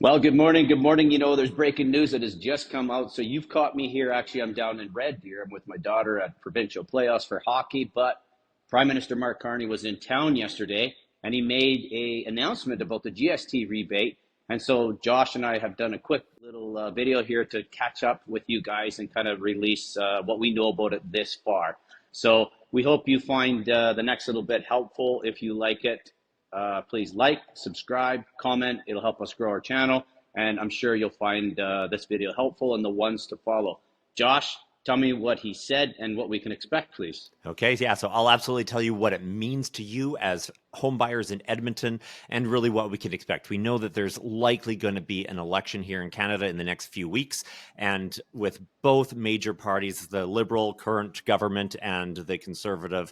Well, good morning. Good morning. There's breaking news that has just come out. So you've caught me here. Actually, I'm down in Red Deer. I'm with my daughter at provincial playoffs for hockey. But Prime Minister Mark Carney was in town yesterday and he made a announcement about the GST rebate. And so Josh and I have done a quick little video here to catch up with you guys and kind of release what we know about it this far. So we hope you find the next little bit helpful. If you like it, please like, subscribe, comment. It'll help us grow our channel. And I'm sure you'll find this video helpful and the ones to follow. Josh, tell me what he said and what we can expect, please. Okay, yeah, so I'll absolutely tell you what it means to you as home buyers in Edmonton and really what we can expect. We know that there's likely going to be an election here in Canada in the next few weeks. And with both major parties, the Liberal current government and the Conservative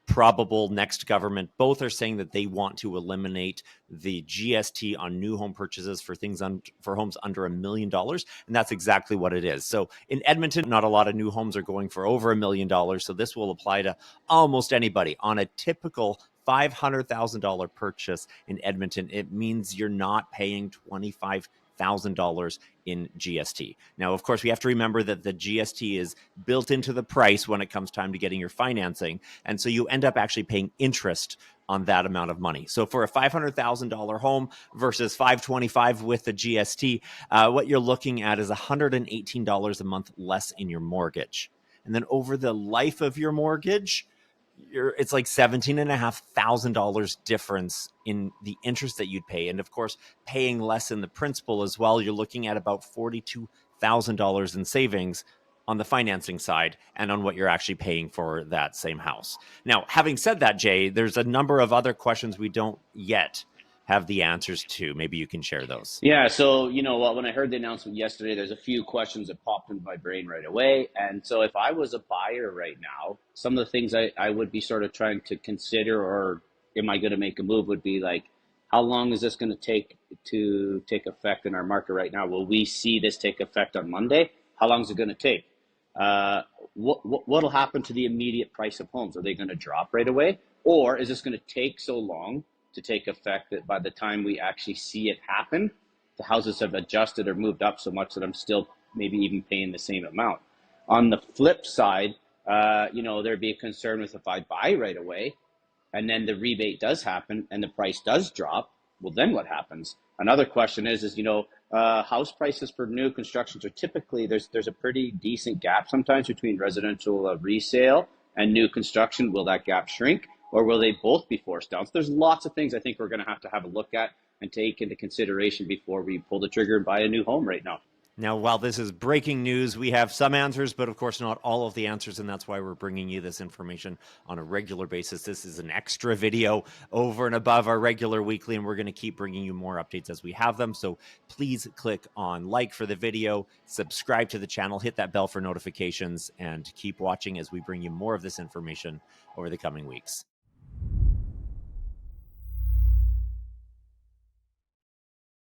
probable next government, both are saying that they want to eliminate the GST on new home purchases for things for homes under $1 million. And that's exactly what it is. So in Edmonton, not a lot of new homes are going for over $1 million. So this will apply to almost anybody. On a typical $500,000 purchase in Edmonton, it means you're not paying $25,000 in GST. Now, of course, we have to remember that the GST is built into the price when it comes time to getting your financing. And so you end up actually paying interest on that amount of money. So for a $500,000 home versus $525,000 with the GST, what you're looking at is $118 a month less in your mortgage. And then over the life of your mortgage, it's like $17,500 difference in the interest that you'd pay. And of course, paying less in the principal as well. You're looking at about $42,000 in savings on the financing side and on what you're actually paying for that same house. Now, having said that, Jay, there's a number of other questions we don't yet have the answers to. Maybe you can share those. Yeah, so you know what, when I heard the announcement yesterday, there's a few questions that popped into my brain right away. And so if I was a buyer right now, some of the things I would be sort of trying to consider, or am I going to make a move, would be like, how long is this going to take effect in our market right now? Will we see this take effect on Monday? How long is it going to take? What'll happen to the immediate price of homes? Are they going to drop right away? Or is this going to take so long to take effect that by the time we actually see it happen, the houses have adjusted or moved up so much that I'm still maybe even paying the same amount? On the flip side, there'd be a concern with if I buy right away and then the rebate does happen and the price does drop, well, then what happens? Another question is house prices for new constructions are typically, there's a pretty decent gap sometimes between residential resale and new construction. Will that gap shrink, or will they both be forced down? So there's lots of things I think we're going to have a look at and take into consideration before we pull the trigger and buy a new home right now. Now, while this is breaking news, we have some answers, but of course not all of the answers, and that's why we're bringing you this information on a regular basis. This is an extra video over and above our regular weekly, and we're going to keep bringing you more updates as we have them. So please click on like for the video, subscribe to the channel, hit that bell for notifications, and keep watching as we bring you more of this information over the coming weeks.